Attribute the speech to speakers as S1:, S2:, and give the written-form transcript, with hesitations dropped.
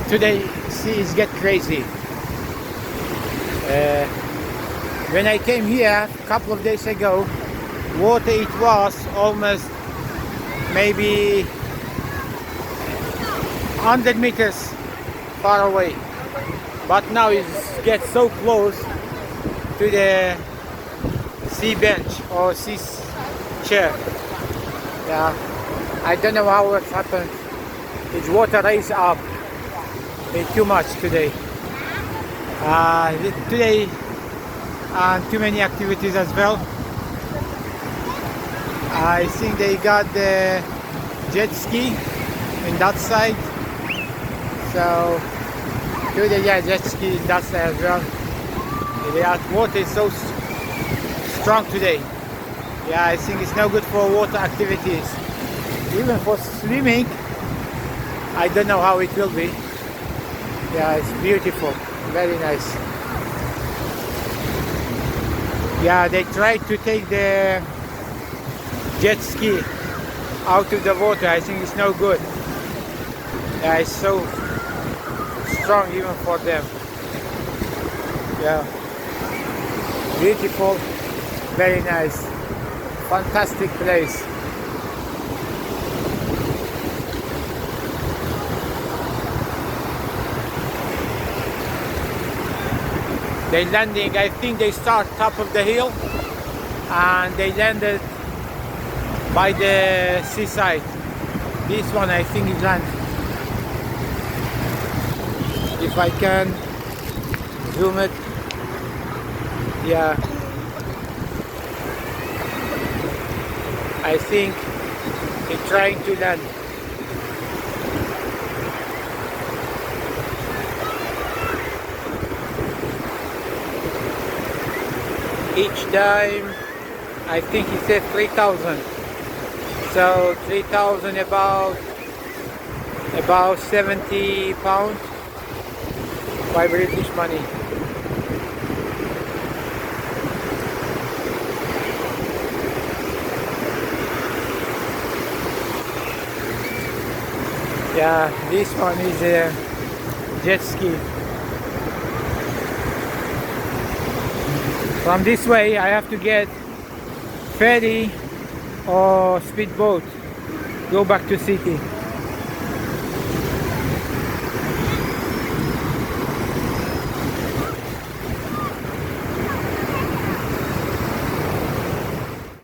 S1: Today seas get crazy. When I came here a couple of days ago, water it was almost maybe 100 meters far away, but now it gets so close to the sea bench or sea chair. Yeah, I don't know how it happened. Its water raised up. It's too much today. Today, too many activities as well. I think they got the jet ski in that side. So today, yeah, jet ski in that side as well. The water is so strong today. Yeah, I think it's no good for water activities. Even for swimming, I don't know how it will be. Yeah, it's beautiful, very nice. Yeah, they tried to take the jet ski out of the water. I think it's no good. Yeah, it's so strong even for them. Yeah, beautiful, very nice, fantastic place. They landing, I think they start top of the hill and they landed by the seaside. This one I think is land. If I can zoom it, yeah. I think it's trying to land. Each dime, I think he said 3,000. So 3,000 about 70 pounds by British money. Yeah, this one is a jet ski. From this way I have to get ferry or speedboat, go back to city.